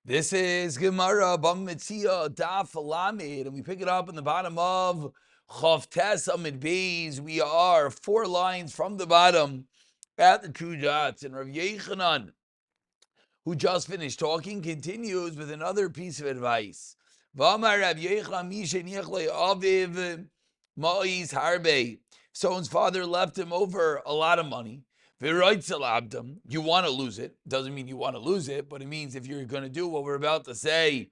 This is Gemara Bam Metziah Daf Lamed, and we pick it up in the bottom of Chav Tes Amid Beis. We are 4 lines from the bottom at the 2 dots, and Rav Yechanan, who just finished talking, continues with another piece of advice. V'amar Rav Yechanan Misheniach Aviv Ma'is Harbe. Someone's father left him over a lot of money. You want to lose it. Doesn't mean you want to lose it, but it means if you're going to do what we're about to say,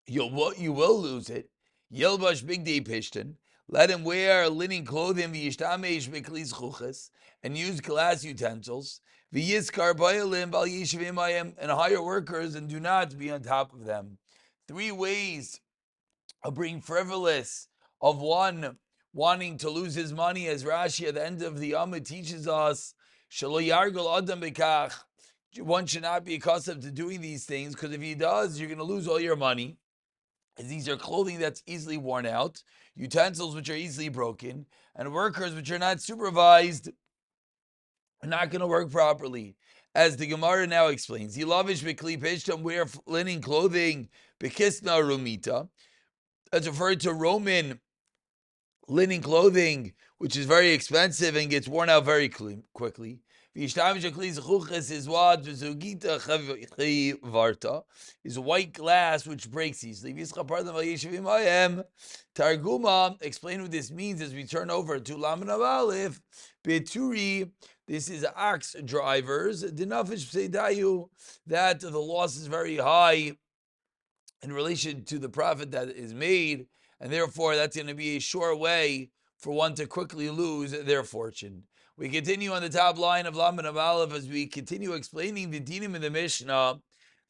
you will lose it. Yelbash big day pishton. Let him wear linen clothing and use glass utensils. And hire workers and do not be on top of them. 3 ways of being frivolous of one wanting to lose his money, as Rashi at the end of the Amud teaches us. One should not be accustomed to doing these things, because if he does, you're going to lose all your money. As these are clothing that's easily worn out, utensils which are easily broken, and workers which are not supervised are not going to work properly. As the Gemara now explains, Yilavish B'kli Pishtam, wear linen clothing, B'kisna Rumita. That's referred to Roman linen clothing, which is very expensive and gets worn out very quickly. Is white glass which breaks easily. Targuma, explain what this means as we turn over to Laman Aleph. Beturi, this is ox drivers. That the loss is very high in relation to the profit that is made, and therefore that's going to be a sure way for one to quickly lose their fortune. We continue on the top line of Laman Aleph as we continue explaining the dinim in the Mishnah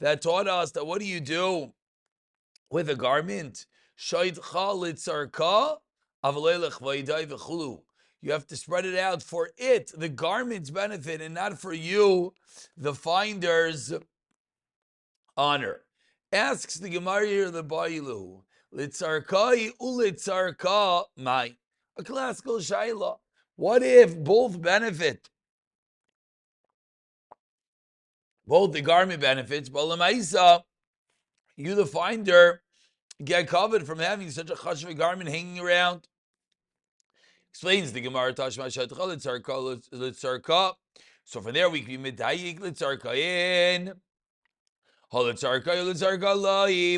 that taught us that what do you do with a garment? You have to spread it out for it, the garment's benefit, and not for you, the finder's honor. Asks the Gemara here, the Bailu, Litzarkai ulitzarka mai. A classical shaila. What if both benefit? Both the garment benefits, but lemaisa, you the finder get covered from having such a chashva garment hanging around. Explains the Gemara Tashma Shatcha litzarka. So from there we can be medayik litzarkayin.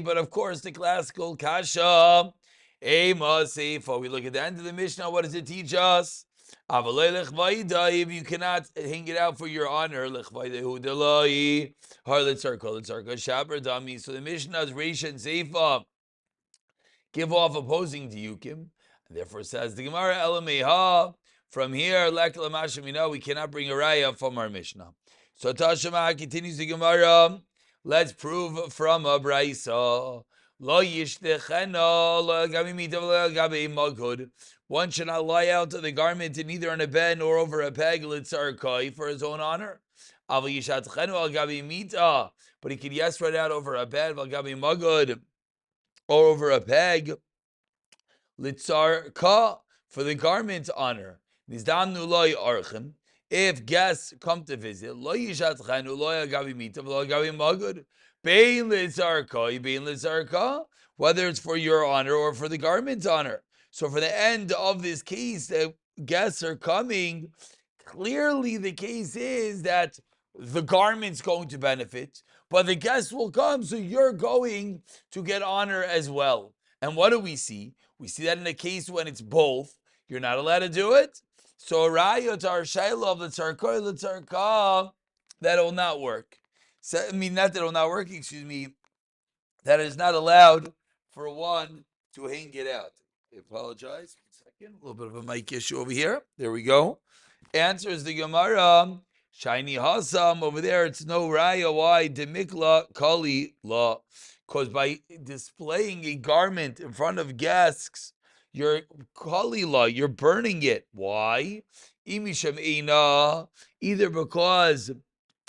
But of course, the classical kasha, ema seifa. We look at the end of the Mishnah. What does it teach us? If you cannot hang it out for your honor, so the Mishnah's Reisha and Seifa give off opposing diukim, and therefore says the Gemara Elameha. From here, we cannot bring a raya from our Mishnah. So Tashema continues the Gemara. Let's prove from a brayso. One should not lie out of the garment in either on a bed nor over a peg for his own honor. But he could spread out over a bed or over a peg for the garment's honor. If guests come to visit, whether it's for your honor or for the garment's honor. So for the end of this case, the guests are coming. Clearly the case is that the garment's going to benefit, but the guests will come, so you're going to get honor as well. And what do we see? We see that in a case when it's both, you're not allowed to do it. So rayot are shayla of the tzarka, that will not work. So, not that it will not work, that it is not allowed for one to hang it out. I apologize. 1 second. A little bit of a mic issue over here. There we go. Answers the Gemara. Shiny Hasam. Over there, it's no raya. Why? Demikla kali la. Because by displaying a garment in front of guests, you're kalila, you're burning it. Why? Either because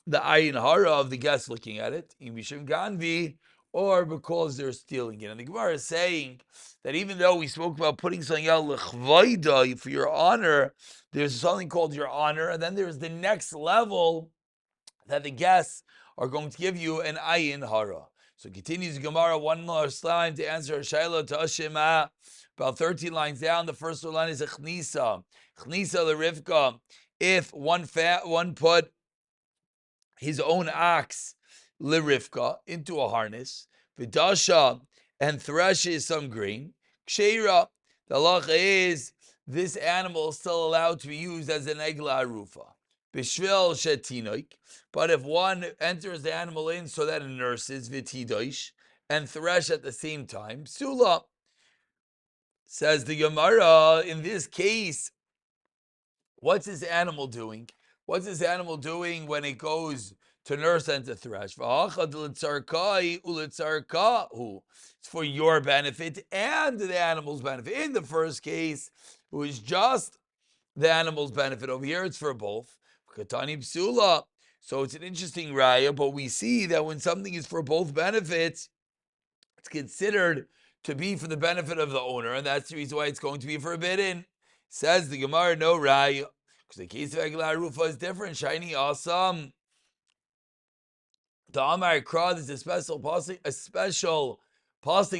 the ayin hara of the guests looking at it, ganvi, or because they're stealing it. And the Gemara is saying that even though we spoke about putting something out lechvaida for your honor, there's something called your honor, and then there's the next level that the guests are going to give you an ayin hara. So continues the Gemara one more line to answer Shaila to Ashima. About 13 lines down, the first line is a Chnisa. Chnisa l'Rivka. If one put his own ox l'Rivka into a harness, Vidasha, and threshes some grain, Ksheira. The halacha is this animal is still allowed to be used as an egla arufa. Bishvil shetinoik. But if one enters the animal in so that it nurses, vitidoish, and thresh at the same time, psula. Says the Gemara, in this case, what's this animal doing? What's this animal doing when it goes to nurse and to thresh? It's for your benefit and the animal's benefit. In the first case, it was just the animal's benefit. Over here, it's for both. Katani psula. So it's an interesting raya, but we see that when something is for both benefits, it's considered to be for the benefit of the owner, and that's the reason why it's going to be forbidden. Says the Gemara, no raya, because the case of Eglah Rufa is different. Shiny, awesome. The Amar Krad is a special pasuk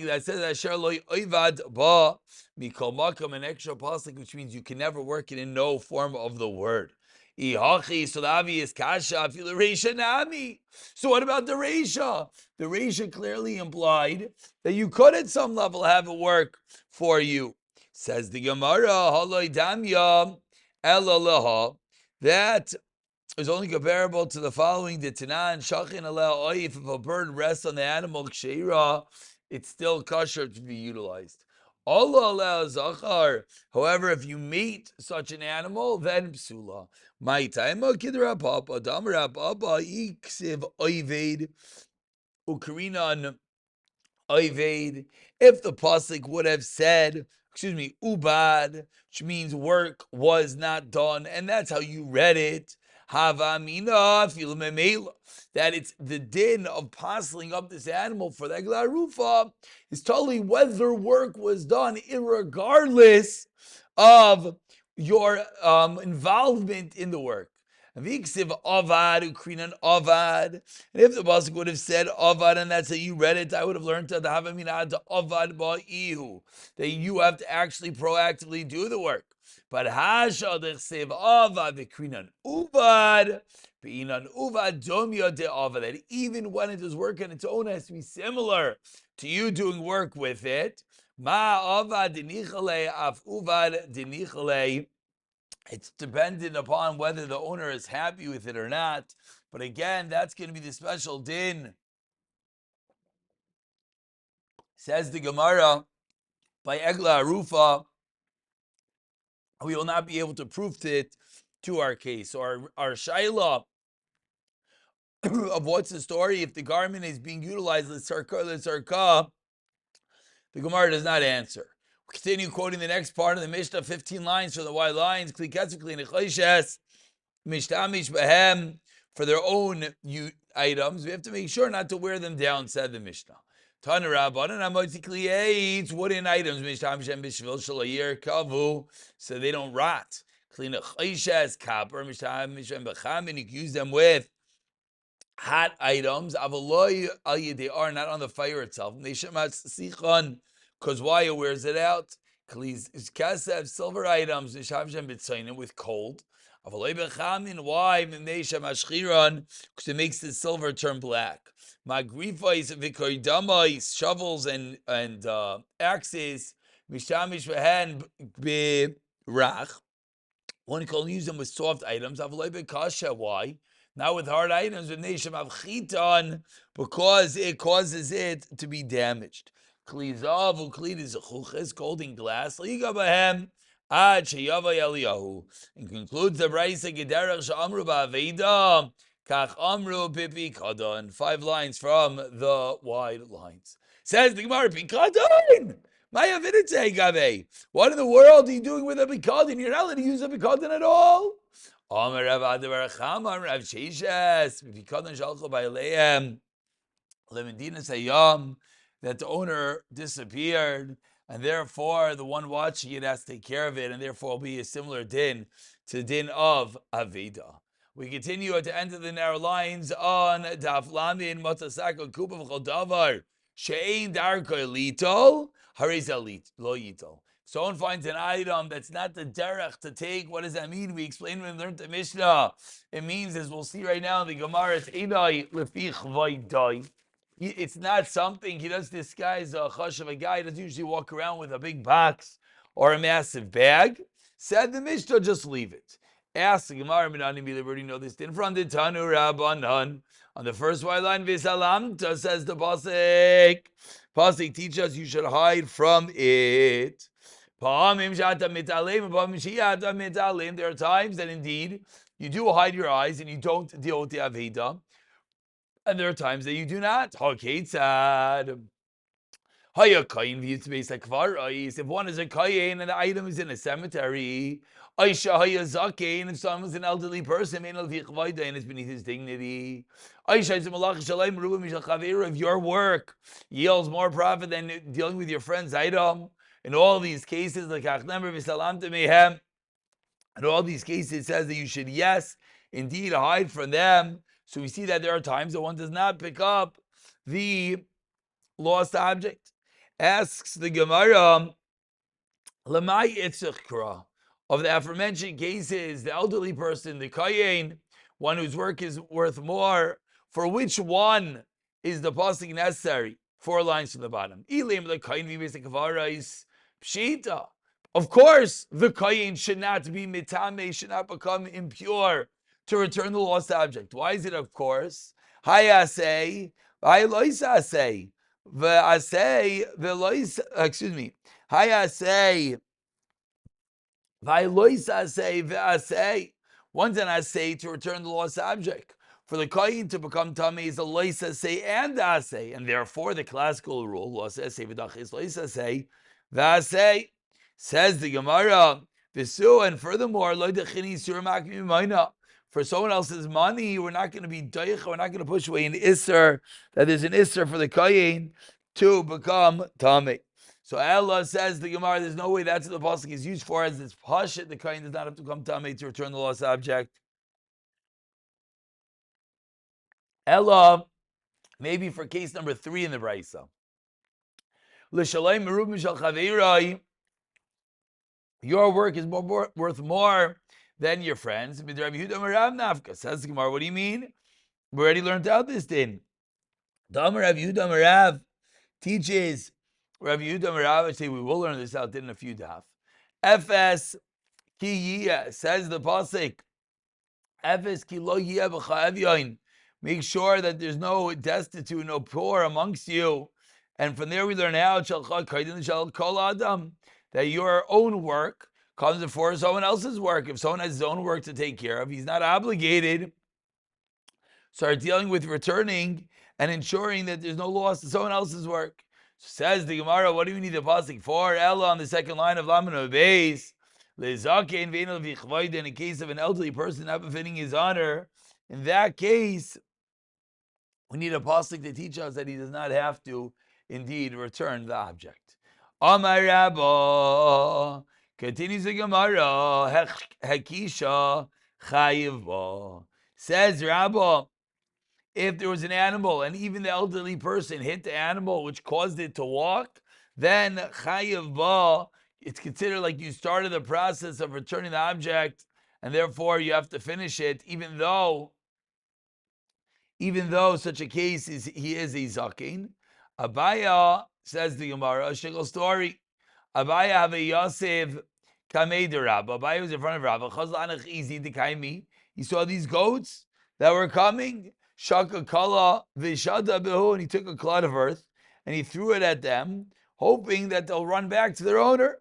that says that Asher lo oivad ba mikol makam, an extra pasuk, which means you can never work it in no form of the word. Ihachi, so the obvious kasha afilu reisha nami. So what about the reisha? The reisha clearly implied that you could at some level have it work for you. Says the Gemara, haloi damya elalaha, that is only comparable to the following: the Tanan Shachin allow if a bird rests on the animal ksheira, it's still kosher to be utilized. Allah allows zachar. However, if you mate such an animal, then psula. My time kidra papa damra papa iksiv oived ukrinan oived. If the pasuk would have said, ubad, which means work was not done, and that's how you read it. Havamina filamemela, that it's the din of parceling up this animal for the eglah rufa is totally whether work was done, irregardless of your involvement in the work. And if the pasuk would have said avad, and that's how you read it, I would have learned to have avad ba'ihu, that you have to actually proactively do the work. But hasha dechsev avad v'krinan uvad v'inan uvad domya de avad, that even when it does work on its own, it has to be similar to you doing work with it. Ma avad dinichale af uvad dinichale. It's dependent upon whether the owner is happy with it or not. But again, that's going to be the special din. Says the Gemara, by eglah arufa, we will not be able to prove it to our case. So our shaila of what's the story if the garment is being utilized, l'tzarka, the Gemara does not answer. We continue quoting the next part of the Mishnah, 15 lines from the white lines, mishtamish behem, for their own items. We have to make sure not to wear them down, said the Mishnah. Tana Rabbanan Amotzi wooden items, Mishtamshem Bishvil Shalayir Kavu, so they don't rot. Klina Chayshes Kapper, Mishtamshem Bechamin, you can use them with hot items. Avaloy they are not on the fire itself. Neshamat Sichon, because why it wears it out. Klis Kasev, silver items, Mishtamshem Bitzainin, with cold. Why? Because it makes the silver turn black. Magrifais, vikoidamais, shovels and axes, mishtamish behen berach. One can use them with soft items. Why? Not with hard items, with nesham avchitan, because it causes it to be damaged. Klizav uklid is gold and glass. Liga bahem. Ad sheyava Eliyahu, and concludes the Brayse Gederach Sha'amru Ba'aveda Kach Amru Bipikadon. 5 lines from the wide lines. Says the Gemara, Pikadon. Maya Vidite Gabe. What in the world are you doing with a Pikadon? You're not allowed to use a Pikadon at all. Amar Rav Adavaracham, Rav Sheshes, Pikadon Shalcho Ba'aleim. Lemedina Sayam, that the owner disappeared, and therefore the one watching it has to take care of it, and therefore will be a similar din to the din of Aveda. We continue at the end of the narrow lines on Daf Lamin Motzasako Kuba V'Chodavar She'ein Darkoi Litol Hariza Lo Yitol. Someone finds an item that's not the derech to take. What does that mean? We explained when we learned the Mishnah. It means, as we'll see right now in the Gemara, it's Einai Lefich Vaydai. It's not something, he does disguise a chush of a guy. He doesn't usually walk around with a big box or a massive bag. Said the Mishnah, just leave it. Ask the Gemara, we already know this. In front of Tanu Rabbanan, on the first white line, Visalamta, says the Pasik. Pasik teaches us you should hide from it. There are times that indeed you do hide your eyes and you don't deal with the Aveda. And there are times that you do not. If one is a kayin and the item is in a cemetery, if someone's an elderly person and it's beneath his dignity, if your work yields more profit than dealing with your friend's item, in all these cases, in all these cases, it says that you should, yes, indeed, hide from them. So we see that there are times that one does not pick up the lost object. Asks the Gemara, Lamai Itzchkra, of the aforementioned cases, the elderly person, the Kayin, one whose work is worth more, for which one is the pasuk necessary? 4 lines from the bottom. Pshita. Of course, the Kayin should not be mitame, should not become impure to return the lost object. Why is it of course? Hayasei, Hayloisasei. Excuse me. Hayasei. Vailoisasei. One's an asay to return the lost object. For the koyin to become tummy is a loisasei and asay, and therefore the classical rule loisasei v'dachis loisasei v'asei. Says the Gemara, v'su, and furthermore loidachini surmak mimayna. For someone else's money, we're not going to be doich, we're not going to push away an isser, that there's an isser for the koyin to become tummy. So Allah says, the Gemara, there's no way that's what the pasuk is used for, as it's pashit, the kohen does not have to come tummy to return the lost object. Allah, maybe for case number 3 in the Brisa. L'shalei merub mishal chaveirai, your work is worth more than your friends. Says the Gemara, what do you mean? We already learned out this thing. Damar Rav Yehuda Merav teaches, Rav Yehuda Merav, I say we will learn this out in a few daf. Efes ki yiyah, says the pasuk. Efes ki lo yiyah b'cha evyain. Make sure that there's no destitute, no poor amongst you. And from there we learn out that your own work comes before someone else's work. If someone has his own work to take care of, he's not obligated. Start dealing with returning and ensuring that there's no loss to someone else's work. Says the Gemara, what do we need the pasuk for? Ella on the second line of Laman Beis. In case of an elderly person not befitting his honor, in that case, we need a pasuk to teach us that he does not have to indeed return the object. Amar Rabba, continues the Gemara, Hekisha Chayiv. Says Rabba, if there was an animal and even the elderly person hit the animal which caused it to walk, then Chayiv Ba, it's considered like you started the process of returning the object, and therefore you have to finish it, even though such a case is he is a zakin. Abaya, says the Gemara, a shikol story. Abaya have a Yosef kamei de Rabba. Abaya was in front of Rabba. Chazlanach easy to kaimi. He saw these goats that were coming. Shaka kala v'shada behu, and he took a clod of earth and he threw it at them, hoping that they'll run back to their owner.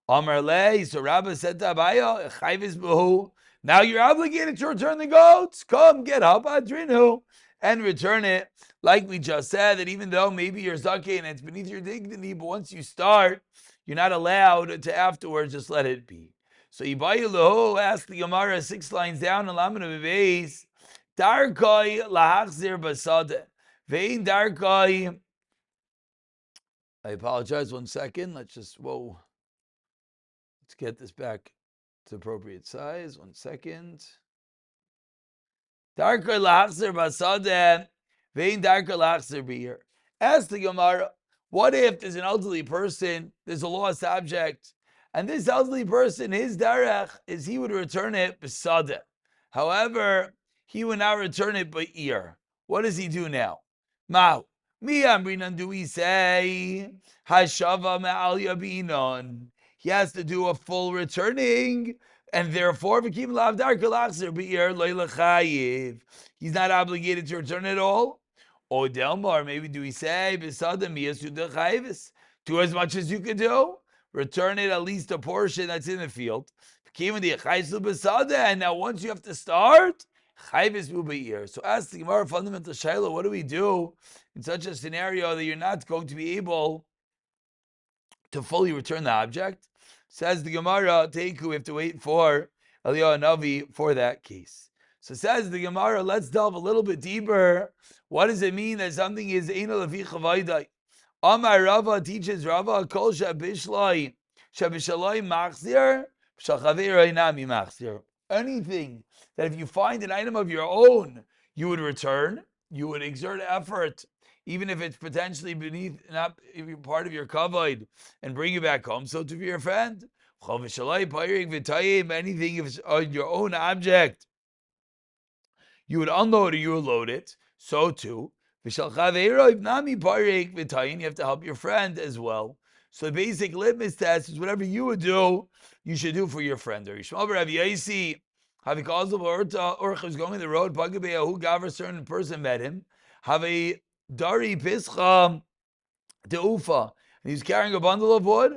Amar lei, so Rabba said to Abaya, chayvis behu. Now you're obligated to return the goats. Come, get up, adrinu, and return it. Like we just said, that even though maybe you're zaken and it's beneath your dignity, but once you start, you're not allowed to afterwards just let it be. So Ibayu Lahu asked the Gemara 6 lines down in Laman Beis, Darkai lahachzir basade. Vein darkai. I apologize, 1 second. Let's get this back to appropriate size. 1 second. Darker lachzer basadeh, vein darker lachzer beer. Ask the Gemara, what if there's an elderly person, there's a lost object, and this elderly person, his darech is he would return it basadeh. However, he would not return it be'ir. What does he do now? Ma'u. Mi amrinan, do we say hashava me'al yabinon? He has to do a full returning, and therefore he's not obligated to return it all. Or Delmar, maybe do we say do as much as you can do, return it at least a portion that's in the field. And now once you have to start, so ask the Gemara fundamental shayla, what do we do in such a scenario that you're not going to be able to fully return the object? Says the Gemara, Teiku, we have to wait for Eliyahu Navi for that case. So says the Gemara, let's delve a little bit deeper. What does it mean that something is Eina Levi Chavaydai? Amar Rava teaches Rava, Kol Shabishlai, Shabishalai Machzir, Shachaveir Einami Machzir. Anything that if you find an item of your own, you would return, you would exert effort, even if it's potentially beneath, not part of your kavod, and bring you back home. So to be your friend, anything if it's on your own object, you would unload or you would load it. So too, you have to help your friend as well. So the basic litmus test is whatever you would do, you should do for your friend. Or Yishmael Rav Yaisi, Orch was going on the road, who a certain person met him. Have a Dari Pischa Deufa. And he was carrying a bundle of wood,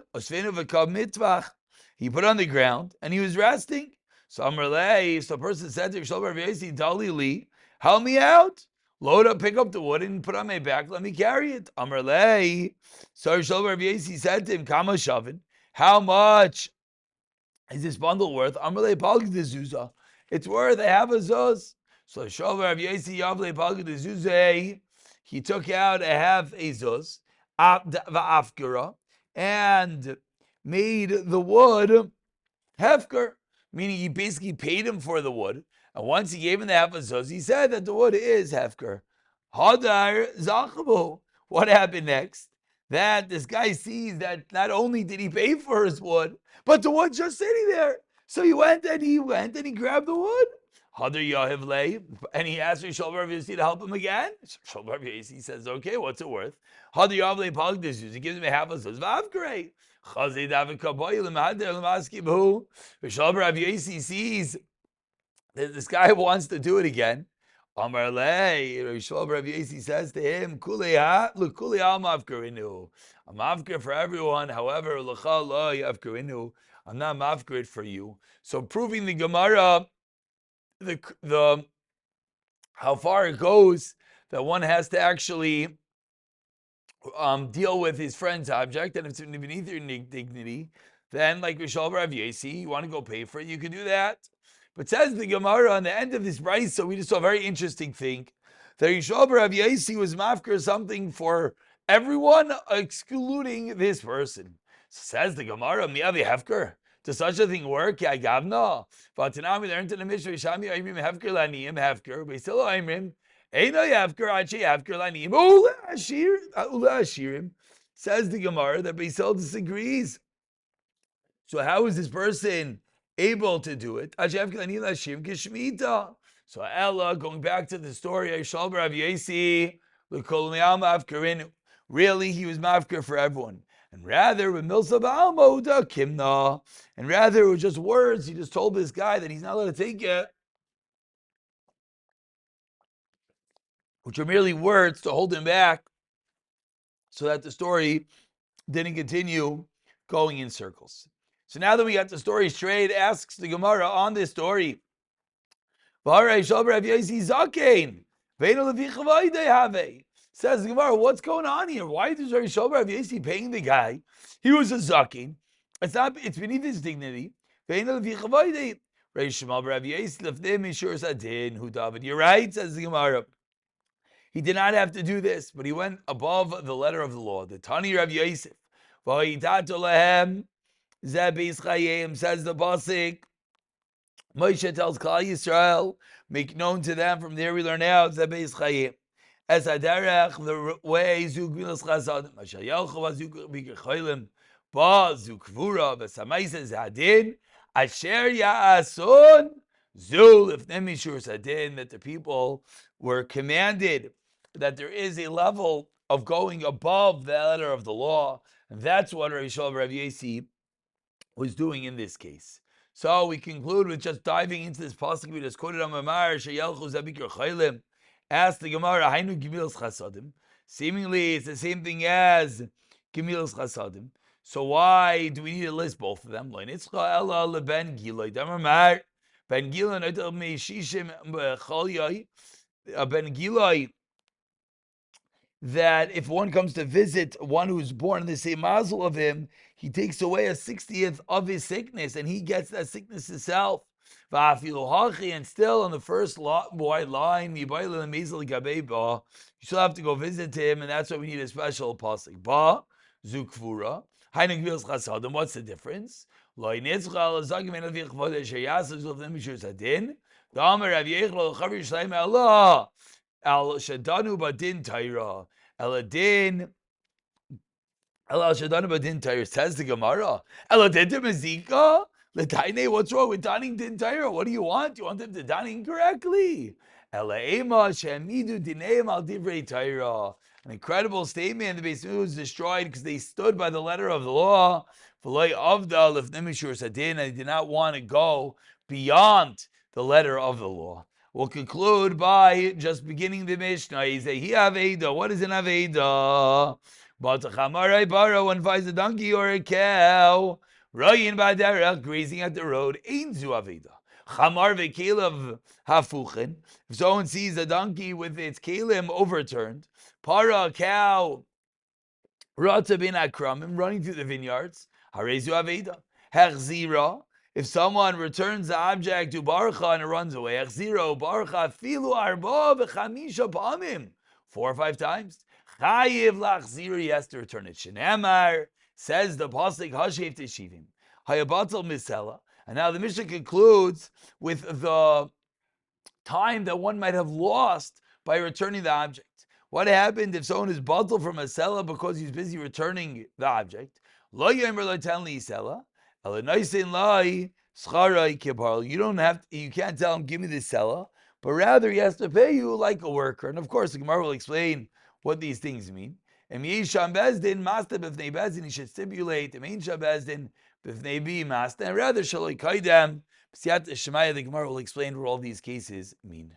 he put on the ground, and he was resting. So the person said to him, Dalili, help me out. Load up, pick up the wood, and put on my back. Let me carry it. Amrlei. So Yesi said to him, Kama Shavin, how much is this bundle worth? Amrlei Palgid Zuzah. It's worth a half a zuz. So Rav Yesi Yavle Palgid Zuzah. He took out a half a zuz, va'afkara, and made the wood hefker, meaning he basically paid him for the wood. And once he gave him the half a zuz, he said that the wood is hefker. Hadar zachabu. What happened next? That this guy sees that not only did he pay for his wood, but the wood's just sitting there. So he went and he grabbed the wood. Hadar Yahiv Lei, and he asked Rishol Rav Yossi to help him again. Rishol Rav Yossi says, "Okay, what's it worth?" Hadar Yahiv Lei Pagdus. He gives him a half a zuz. Vavgrei. Chazei David Kaboy Lemader Lemaskibu. Rishol Rav Yossi sees that this guy wants to do it again. Amar Lei. Rishol Rav Yossi says to him, "Kulei ha l'kulei al mavkarinu. I'm mavkar for everyone. However, l'chal lo yavkarinu. I'm not mavkar for you." So proving the Gemara. The how far it goes that one has to actually deal with his friend's object, and if it's beneath your dignity, then like Rishal Rav Yesi, you want to go pay for it, you can do that. But says the Gemara on the end of this price, so we just saw a very interesting thing that Rishal Rav Yesi was mafker something for everyone, excluding this person. So says the Gemara, Miyavi Hefker. Does such a thing work? Yeah, Gavna. Vatanami learned in the Mishnah, Shami Aimrim Hefker Laniyim Hefker. We still Aimrim. Eino Hefker, Achi Hefker Laniyim. Ula Ashirim. Says the Gemara that Beisel disagrees. So how is this person able to do it? Achi Hefker Laniyim Ashirim Kishmita. So Ella, going back to the story, Aishal Rav Yesi, L'kol Miyam Hefkerinu. Really, he was mafker for everyone. And rather, with Milsa Ba'almoda Kimna, and rather it was just words. He just told this guy that he's not allowed to take it, which are merely words to hold him back, so that the story didn't continue going in circles. So now that we got the story straight, asks the Gemara on this story. Says the Gemara, what's going on here? Why is Rishol Rav Yesi paying the guy? He was a zakin. It's beneath his dignity. You're right, says the Gemara. He did not have to do this, but he went above the letter of the law. The Tani Rav Yosef. Says the Pasik. Moshe tells Klal Yisrael, make known to them, from there we learn out, Zabeis Chayim. As Haderech, the way, Zug Milas Chasadim, Asher Yelchu Zug Bikr Cholim, Ba Zug Kvura, Besamaises Hadin, Asher Ya'asun, Zul, if Nemishur Sadin, that the people were commanded that there is a level of going above the letter of the law. And that's what Rav Yisrael Rav Yesi was doing in this case. So we conclude with just diving into this pasuk we just quoted on Mamar Sheyelchu Zabikr Chaylim. Ask the Gemara, Hainu Gemilas Chasadim. Seemingly, it's the same thing as Gemilas Chasadim. So why do we need to list both of them? Ben Gilai. Ben Gilai. Ben Gilai, that if one comes to visit one who's born in the same mazel of him, he takes away a 60th of his sickness, and he gets that sickness himself. And still on the first wide line, you still have to go visit him, and that's why we need a special pasuk. Ba zukvura. What's the difference? Al Shadanu Badin Taira. Eladin. El Shadanu Badin Taira. Says the Gemara. Eladin Mazika. Letaine, what's wrong with donning din Taira? What do you want? You want them to don incorrectly. Elaema Shemidu Dineim Al Divrei Taira. An incredible statement. The base was destroyed because they stood by the letter of the law. V'loy Avda Lefnemishur Sadin. And they did not want to go beyond the letter of the law. We'll conclude by just beginning the Mishnah. He say, "He aveda." What is an aveda? But chamarai bara, one finds a donkey or a cow, rayin b'derech, grazing at the road. Ein zu aveda. Chamar v'kelev hafuchen. If someone sees a donkey with its kelim overturned, para, a cow, rata bin akramim, running through the vineyards, harezu aveda. Hechzira. If someone returns the object to Barucha and it runs away, Echziro, Barucha, Filu Arba v'chamisha pamim, 4 or 5 times. Chayiv lachzir, he has to return it. Shenemar, says the pasuk, Hashev teshivim, Hayabatel misela. And now the Mishnah concludes with the time that one might have lost by returning the object. What happened if someone is batel from a selah because he's busy returning the object? Lo yomer lo ten li selah. You don't have to, you can't tell him, give me the selah, but rather he has to pay you like a worker. And of course, the Gemara will explain what these things mean. And he should stipulate, and rather, the Gemara will explain what all these cases mean.